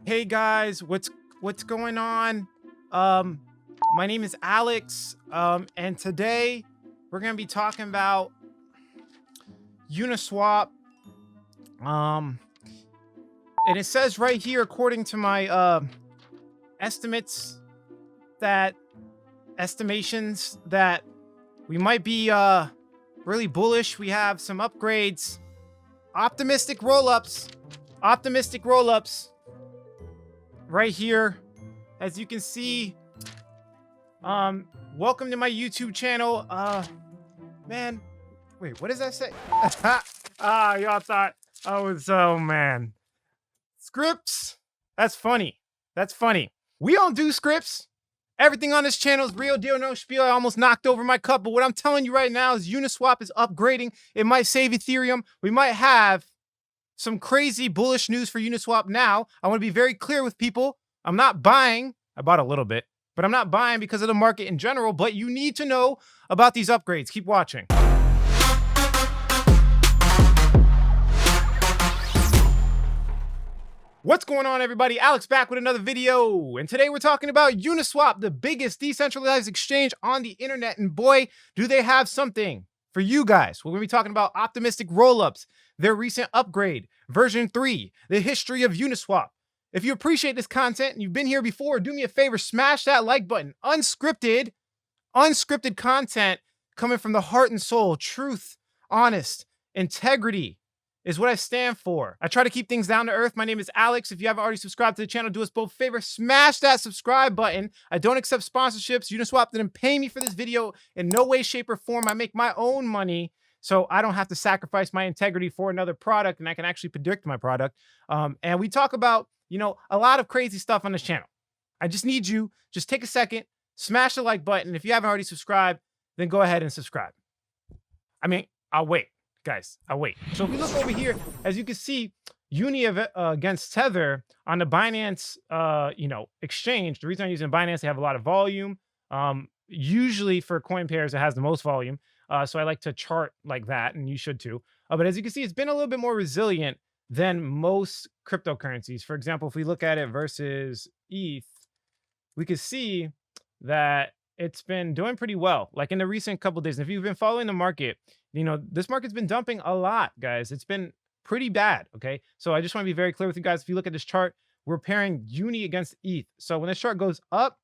Hey guys, what's going on? Um, my name is Alex, and today we're gonna be talking about Uniswap. Um, and it says right here, according to my estimates, that estimations that we might be really bullish. We have some upgrades, optimistic rollups, optimistic rollups right here, as you can see. Welcome to my YouTube channel. Man, wait, what does that say? Y'all thought I was, oh man. Scripts? That's funny. That's funny. We don't do scripts. Everything on this channel is real deal, no spiel. I almost knocked over my cup, but what I'm telling you right now is Uniswap is upgrading. It might save Ethereum. We might have some crazy bullish news for Uniswap now. I want to be very clear with people. I'm not buying. I bought a little bit, but I'm not buying because of the market in general. But you need to know about these upgrades. Keep watching. What's going on, everybody? Alex back with another video. And today we're talking about Uniswap, the biggest decentralized exchange on the internet. And boy, do they have something for you guys. We're going to be talking about optimistic rollups, their recent upgrade, version 3, the history of Uniswap. If you appreciate this content and you've been here before, do me a favor, smash that like button. Unscripted content coming from the heart and soul, truth, honest, integrity is what I stand for. I try to keep things down to earth. My name is Alex. If you haven't already subscribed to the channel, do us both a favor, smash that subscribe button. I don't accept sponsorships. Uniswap didn't pay me for this video in no way, shape, or form. I make my own money, so I don't have to sacrifice my integrity for another product, and I can actually predict my product. And we talk about, a lot of crazy stuff on this channel. I just need you, just take a second, smash the like button. If you haven't already subscribed, then go ahead and subscribe. I mean, I'll wait. Guys, I'll wait. So if we look over here, as you can see, Uni against Tether on the Binance, exchange. The reason I'm using Binance, they have a lot of volume. Usually for coin pairs, it has the most volume. So I like to chart like that, and you should too. But as you can see, it's been a little bit more resilient than most cryptocurrencies. For example, if we look at it versus ETH, we can see that it's been doing pretty well, like in the recent couple days. And if you've been following the market, this market's been dumping a lot, guys. It's been pretty bad, okay? So I just want to be very clear with you guys. If you look at this chart, we're pairing Uni against ETH. So when this chart goes up,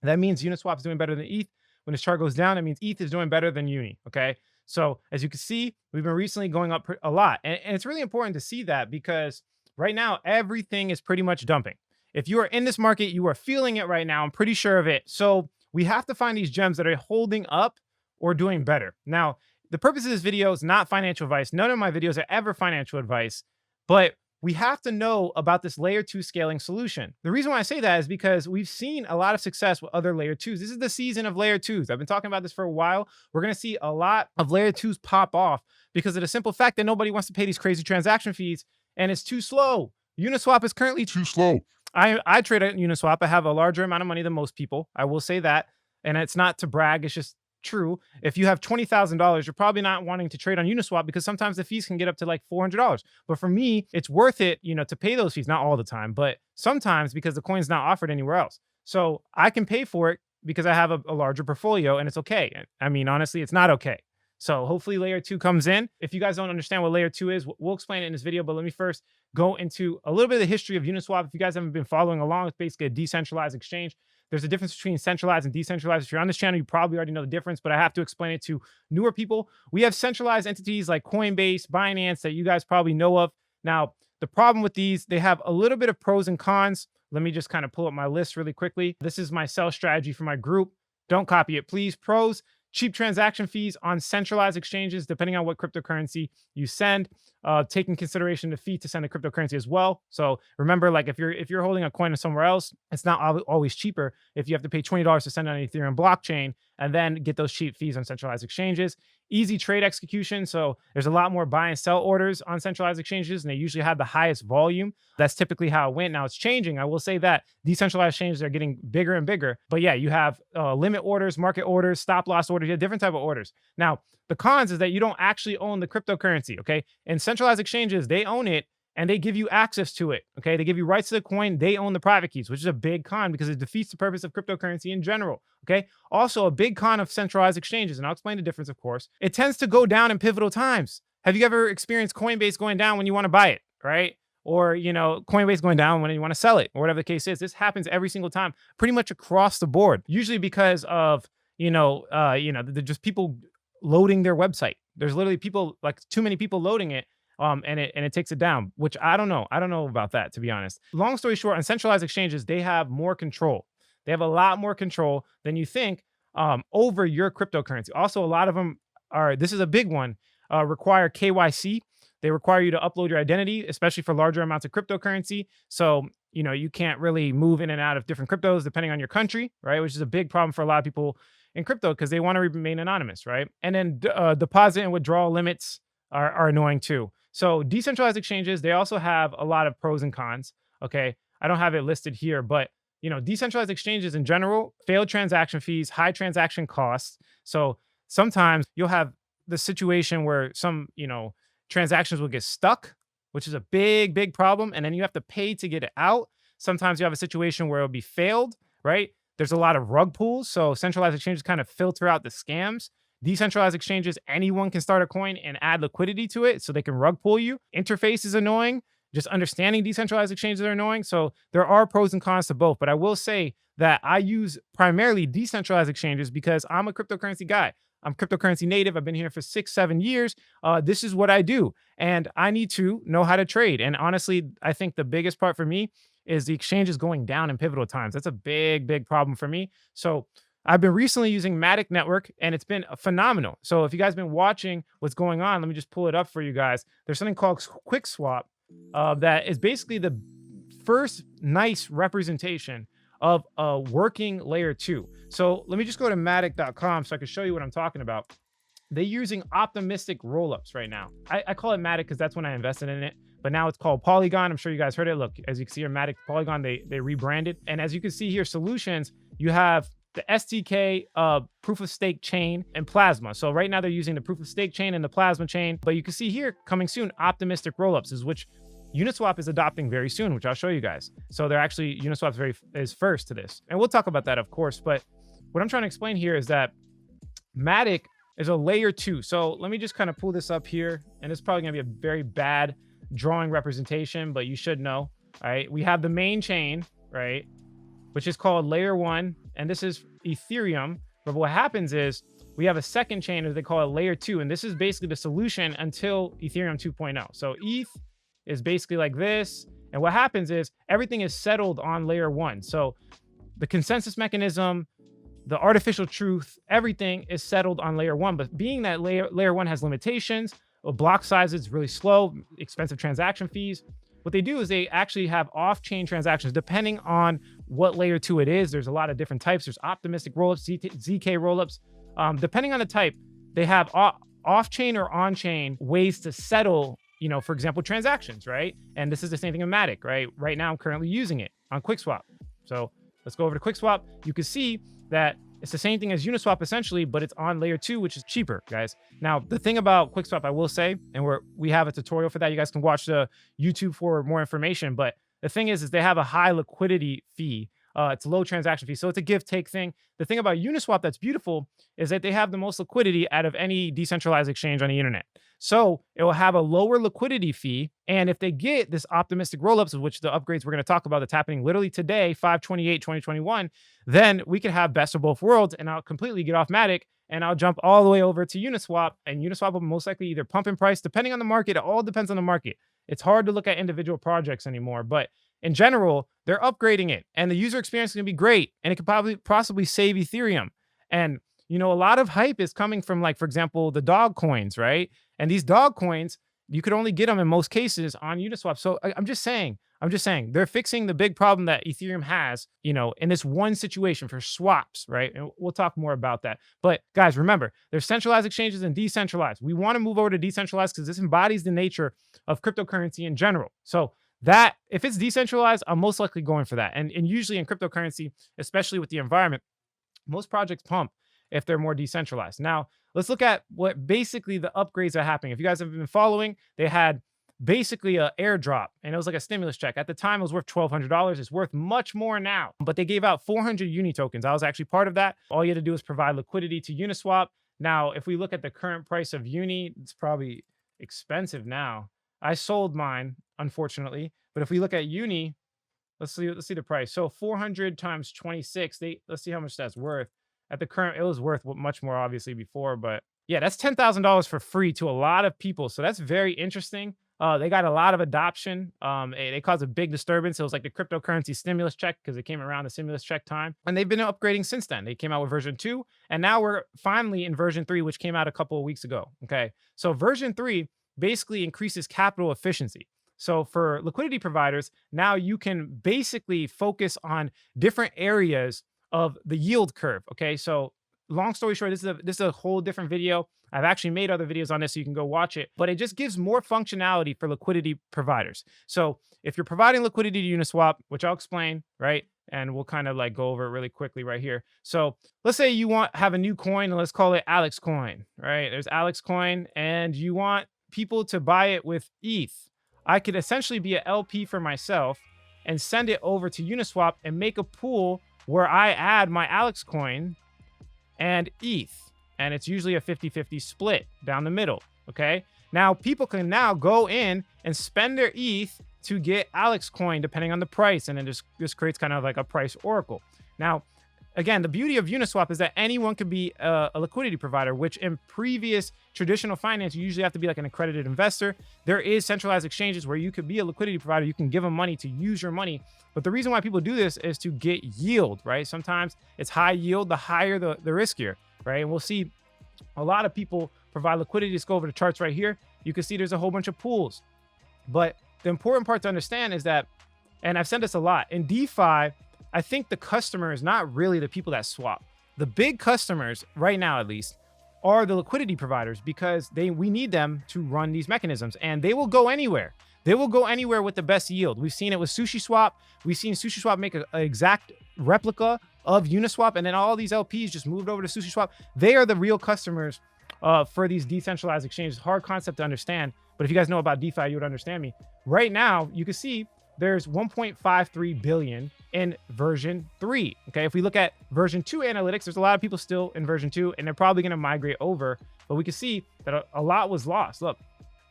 that means Uniswap is doing better than ETH. When this chart goes down, that means ETH is doing better than Uni, okay? So as you can see, we've been recently going up a lot. And it's really important to see that because right now, everything is pretty much dumping. If you are in this market, you are feeling it right now. I'm pretty sure of it. So we have to find these gems that are holding up or doing better. Now, the purpose of this video is not financial advice. None of my videos are ever financial advice, but we have to know about this layer 2 scaling solution. The reason why I say that is because we've seen a lot of success with other layer 2s. This is the season of layer 2s. I've been talking about this for a while. We're going to see a lot of layer 2s pop off because of the simple fact that nobody wants to pay these crazy transaction fees, and it's too slow. Uniswap is currently too slow. I trade at Uniswap. I have a larger amount of money than most people. I will say that. And it's not to brag. It's just true. If you have $20,000, you're probably not wanting to trade on Uniswap because sometimes the fees can get up to like $400. But for me, it's worth it, to pay those fees. Not all the time, but sometimes because the coin's not offered anywhere else. So I can pay for it because I have a larger portfolio, and it's okay. I mean, honestly, it's not okay. So hopefully layer 2 comes in. If you guys don't understand what layer 2 is, we'll explain it in this video, but let me first go into a little bit of the history of Uniswap. If you guys haven't been following along, it's basically a decentralized exchange. There's a difference between centralized and decentralized. If you're on this channel, you probably already know the difference, but I have to explain it to newer people. We have centralized entities like Coinbase, Binance that you guys probably know of. Now, the problem with these, they have a little bit of pros and cons. Let me just kind of pull up my list really quickly. This is my sell strategy for my group. Don't copy it, please. Pros: cheap transaction fees on centralized exchanges, depending on what cryptocurrency you send. Taking consideration the fee to send a cryptocurrency as well. So remember, like if you're holding a coin somewhere else, it's not always cheaper if you have to pay $20 to send on an Ethereum blockchain and then get those cheap fees on centralized exchanges. Easy trade execution. So there's a lot more buy and sell orders on centralized exchanges, and they usually have the highest volume. That's typically how it went. Now it's changing. I will say that decentralized exchanges are getting bigger and bigger. But yeah, you have limit orders, market orders, stop loss orders. You have different type of orders. Now, the cons is that you don't actually own the cryptocurrency, okay? And centralized exchanges, they own it, and they give you access to it. Okay, they give you rights to the coin. They own the private keys, which is a big con because it defeats the purpose of cryptocurrency in general. Okay, also a big con of centralized exchanges, and I'll explain the difference, of course. It tends to go down in pivotal times. Have you ever experienced Coinbase going down when you want to buy it, right? Or Coinbase going down when you want to sell it, or whatever the case is. This happens every single time, pretty much across the board. Usually because of just people loading their website. There's literally people, like too many people loading it, and it takes it down, which I don't know. I don't know about that, to be honest. Long story short, on centralized exchanges, they have more control. They have a lot more control than you think over your cryptocurrency. Also, a lot of them this is a big one, require KYC. They require you to upload your identity, especially for larger amounts of cryptocurrency. So, you can't really move in and out of different cryptos depending on your country, right? Which is a big problem for a lot of people in crypto because they want to remain anonymous, right? And then deposit and withdrawal limits are annoying too. So decentralized exchanges, they also have a lot of pros and cons. Okay, I don't have it listed here, but decentralized exchanges in general, failed transaction fees, high transaction costs. So sometimes you'll have the situation where some, transactions will get stuck, which is a big, big problem. And then you have to pay to get it out. Sometimes you have a situation where it'll be failed, right? There's a lot of rug pulls. So centralized exchanges kind of filter out the scams. Decentralized exchanges, anyone can start a coin and add liquidity to it so they can rug pull you. Interface is annoying. Just understanding decentralized exchanges are annoying. So there are pros and cons to both. But I will say that I use primarily decentralized exchanges because I'm a cryptocurrency guy. I'm cryptocurrency native. I've been here for 6-7 years. This is what I do. And I need to know how to trade. And honestly, I think the biggest part for me is the exchanges going down in pivotal times. That's a big, big problem for me. So I've been recently using Matic Network, and it's been phenomenal. So if you guys have been watching what's going on, let me just pull it up for you guys. There's something called QuickSwap that is basically the first nice representation of a working layer 2. So let me just go to matic.com so I can show you what I'm talking about. They're using optimistic rollups right now. I call it Matic because that's when I invested in it, but now it's called Polygon. I'm sure you guys heard it. Look, as you can see here, Matic Polygon, they rebranded. And as you can see here, solutions, you have the STK, proof of stake chain, and Plasma. So right now they're using the proof of stake chain and the Plasma chain, but you can see here coming soon, optimistic rollups, is which Uniswap is adopting very soon, which I'll show you guys. So they're actually, Uniswap is first to this. And we'll talk about that, of course. But what I'm trying to explain here is that Matic is a layer 2. So let me just kind of pull this up here. And it's probably going to be a very bad drawing representation, but you should know. All right. We have the main chain, right, which is called layer 1. And this is Ethereum. But what happens is we have a second chain that they call it layer 2. And this is basically the solution until Ethereum 2.0. So ETH is basically like this. And what happens is everything is settled on layer 1. So the consensus mechanism, the artificial truth, everything is settled on layer 1. But being that layer 1 has limitations, block size is really slow, expensive transaction fees, what they do is they actually have off-chain transactions depending on what layer 2 it is. There's a lot of different types. There's optimistic rollups, ZK rollups. Depending on the type, they have off-chain or on-chain ways to settle, for example, transactions, right? And this is the same thing with Matic, right? Right now, I'm currently using it on QuickSwap. So let's go over to QuickSwap. You can see that it's the same thing as Uniswap essentially, but it's on layer 2, which is cheaper, guys. Now, the thing about QuickSwap, I will say, and we have a tutorial for that. You guys can watch the YouTube for more information. But the thing is they have a high liquidity fee. It's a low transaction fee. So it's a give-take thing. The thing about Uniswap that's beautiful is that they have the most liquidity out of any decentralized exchange on the internet. So it will have a lower liquidity fee. And if they get this optimistic rollups, of which the upgrades we're going to talk about that's happening literally today, 5/28/2021, then we can have best of both worlds, and I'll completely get off Matic and I'll jump all the way over to Uniswap. And Uniswap will most likely either pump in price, depending on the market. It all depends on the market. It's hard to look at individual projects anymore, but in general, they're upgrading it and the user experience is going to be great. And it could possibly save Ethereum. And, a lot of hype is coming from, like, for example, the dog coins, right? And these dog coins, you could only get them in most cases on Uniswap. So I'm just saying, they're fixing the big problem that Ethereum has, in this one situation for swaps, right? And we'll talk more about that. But guys, remember, there's centralized exchanges and decentralized. We want to move over to decentralized because this embodies the nature of cryptocurrency in general. So that if it's decentralized, I'm most likely going for that. And usually in cryptocurrency, especially with the environment, most projects pump if they're more decentralized. Now, let's look at what basically the upgrades are happening. If you guys have been following, they had basically a airdrop, and it was like a stimulus check. At the time, it was worth $1,200. It's worth much more now, but they gave out 400 Uni tokens. I was actually part of that. All you had to do is provide liquidity to Uniswap. Now, if we look at the current price of Uni, it's probably expensive now. I sold mine, unfortunately, but if we look at Uni, let's see the price. So 400 times 26. Let's see how much that's worth. At the current, it was worth much more obviously before, but yeah, that's $10,000 for free to a lot of people. So that's very interesting. They got a lot of adoption. They caused a big disturbance. It was like the cryptocurrency stimulus check because it came around the stimulus check time. And they've been upgrading since then. They came out with version 2, and now we're finally in version 3, which came out a couple of weeks ago. Okay. So version 3 basically increases capital efficiency. So for liquidity providers, now you can basically focus on different areas of the yield curve. Okay. So long story short, this is a whole different video. I've actually made other videos on this, so you can go watch it, but it just gives more functionality for liquidity providers. So if you're providing liquidity to Uniswap, which I'll explain, right? And we'll kind of like go over it really quickly right here. So let's say you have a new coin, and let's call it Alex coin, right? There's Alex coin, and you want people to buy it with ETH. I could essentially be an LP for myself and send it over to Uniswap and make a pool where I add my Alex coin and ETH. And it's usually a 50-50 split down the middle. Okay. Now people can now go in and spend their ETH to get Alex coin depending on the price. And then this creates kind of like a price oracle. Now, again, the beauty of Uniswap is that anyone could be a liquidity provider, which in previous traditional finance, you usually have to be like an accredited investor. There is centralized exchanges where you could be a liquidity provider. You can give them money to use your money. But the reason why people do this is to get yield, right? Sometimes it's high yield, the higher the riskier, right? And we'll see a lot of people provide liquidity. Let's go over the charts right here. You can see there's a whole bunch of pools. But the important part to understand is that, and I've said this a lot, in DeFi, I think the customer is not really the people that swap. The big customers, right now at least, are the liquidity providers, because we need them to run these mechanisms, and they will go anywhere. They will go anywhere with the best yield. We've seen it with SushiSwap. We've seen SushiSwap make an exact replica of Uniswap, and then all these LPs just moved over to SushiSwap. They are the real customers for these decentralized exchanges. Hard concept to understand, but if you guys know about DeFi, you would understand me. Right now, you can see there's 1.53 billion in version 3. Okay, if we look at version 2 analytics, there's a lot of people still in version 2, and they're probably going to migrate over, but we can see that a lot was lost. Look,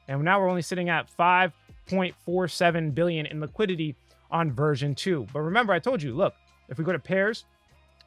and now we're only sitting at 5.47 billion in liquidity on version 2. But remember, I told you, look, if we go to pairs,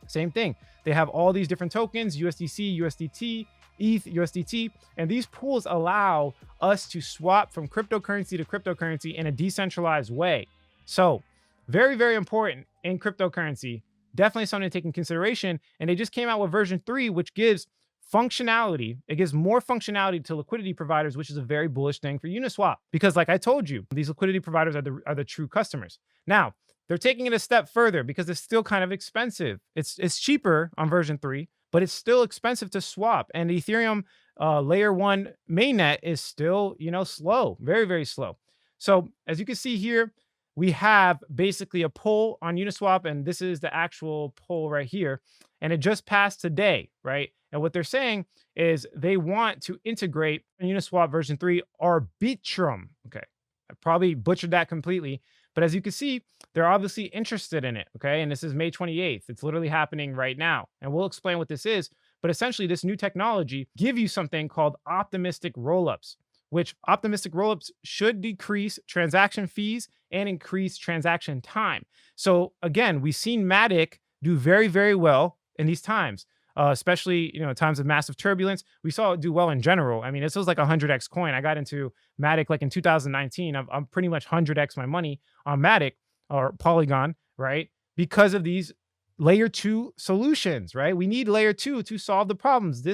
same thing. They have all these different tokens: USDC, USDT, ETH, USDT, and these pools allow us to swap from cryptocurrency to cryptocurrency in a decentralized way. So very, very important in cryptocurrency. Definitely something to take in consideration. And they just came out with version 3, which gives functionality. It gives more functionality to liquidity providers, which is a very bullish thing for Uniswap. Because like I told you, these liquidity providers are the true customers. Now, they're taking it a step further because it's still kind of expensive. It's cheaper on version 3, but it's still expensive to swap. And the Ethereum layer 1 mainnet is still, slow, very, very slow. So as you can see here, we have basically a poll on Uniswap, and this is the actual poll right here. And it just passed today, right? And what they're saying is they want to integrate Uniswap version 3 Arbitrum. Okay, I probably butchered that completely. But as you can see, they're obviously interested in it, okay? And this is May 28th. It's literally happening right now. And we'll explain what this is. But essentially, this new technology gives you something called optimistic rollups, which optimistic rollups should decrease transaction fees and increase transaction time. So again, we've seen Matic do very, very well in these times, especially times of massive turbulence. We saw it do well in general. I mean, this was like a 100x coin. I got into Matic like in 2019. I'm pretty much 100x my money on Matic or Polygon, right? Because of these layer 2 solutions, right? We need layer 2 to solve the problems.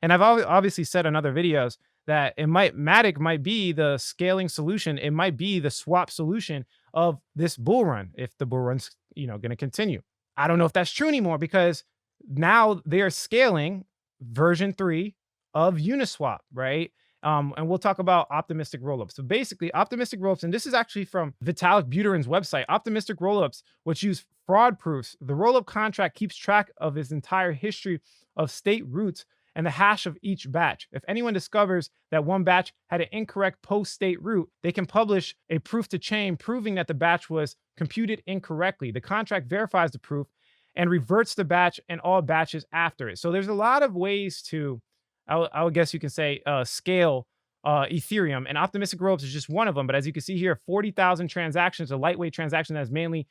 And I've obviously said in other videos that Matic might be the scaling solution. It might be the swap solution of this bull run if the bull run's going to continue. I don't know if that's true anymore, because now they are scaling version 3 of Uniswap, right? And we'll talk about optimistic rollups. So basically, optimistic rollups, and this is actually from Vitalik Buterin's website, optimistic rollups, which use fraud proofs. The rollup contract keeps track of its entire history of state roots and the hash of each batch. If anyone discovers that one batch had an incorrect post-state root, they can publish a proof to chain proving that the batch was computed incorrectly. The contract verifies the proof and reverts the batch and all batches after it. So there's a lot of ways to, I would guess you can say, scale Ethereum, and Optimistic Rollups is just one of them. But as you can see here, 40,000 transactions, a lightweight transaction that is mainly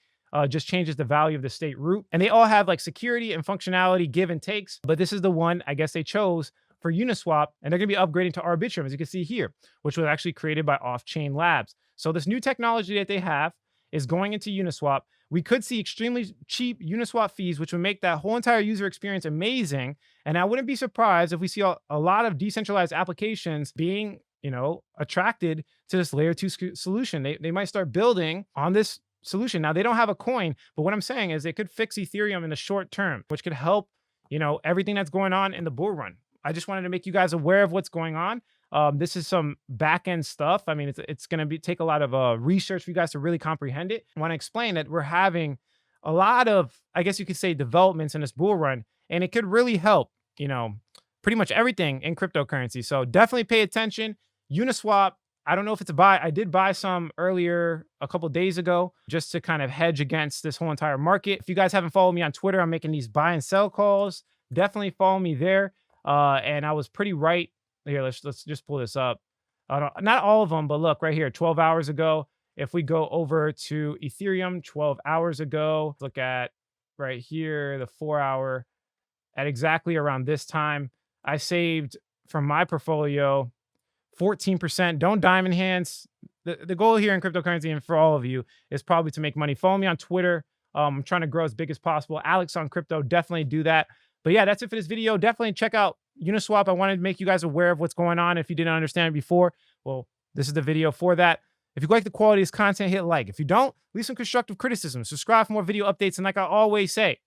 just changes the value of the state root. And they all have like security and functionality give and takes. But this is the one I guess they chose for Uniswap, and they're going to be upgrading to Arbitrum, as you can see here, which was actually created by Off-Chain Labs. So this new technology that they have is going into Uniswap. We could see extremely cheap Uniswap fees, which would make that whole entire user experience amazing. And I wouldn't be surprised if we see a lot of decentralized applications being, attracted to this layer 2 solution. They might start building on this solution. Now, they don't have a coin, but what I'm saying is they could fix Ethereum in the short term, which could help, everything that's going on in the bull run. I just wanted to make you guys aware of what's going on. This is some back end stuff. I mean, it's going to take a lot of research for you guys to really comprehend it. I want to explain that we're having a lot of, I guess you could say, developments in this bull run, and it could really help, pretty much everything in cryptocurrency. So definitely pay attention. Uniswap, I don't know if it's a buy. I did buy some earlier a couple days ago just to kind of hedge against this whole entire market. If you guys haven't followed me on Twitter, I'm making these buy and sell calls. Definitely follow me there. And I was pretty right. Here, let's just pull this up. Not all of them, but look right here, 12 hours ago. If we go over to Ethereum 12 hours ago, look at right here, the 4 hour, at exactly around this time, I saved from my portfolio 14%. Don't diamond hands. The goal here in cryptocurrency and for all of you is probably to make money. Follow me on Twitter. I'm trying to grow as big as possible. Alex on crypto, definitely do that. But yeah, that's it for this video. Definitely check out Uniswap. I wanted to make you guys aware of what's going on. If you didn't understand it before, well, this is the video for that. If you like the quality of this content, hit like. If you don't, leave some constructive criticism. Subscribe for more video updates. And like I always say,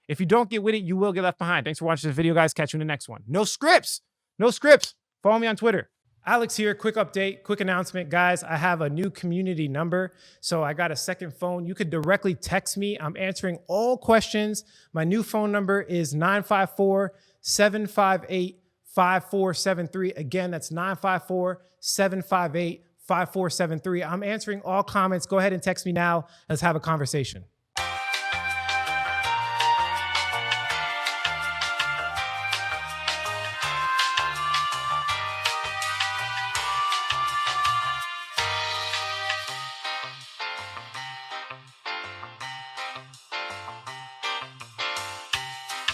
if you don't get with it, you will get left behind. Thanks for watching this video, guys. Catch you in the next one. No scripts. No scripts. Follow me on Twitter. Alex here. Quick update, quick announcement. Guys, I have a new community number. So I got a second phone. You could directly text me. I'm answering all questions. My new phone number is 954-758-5473. Again, that's 954-758-5473. I'm answering all comments. Go ahead and text me now. Let's have a conversation.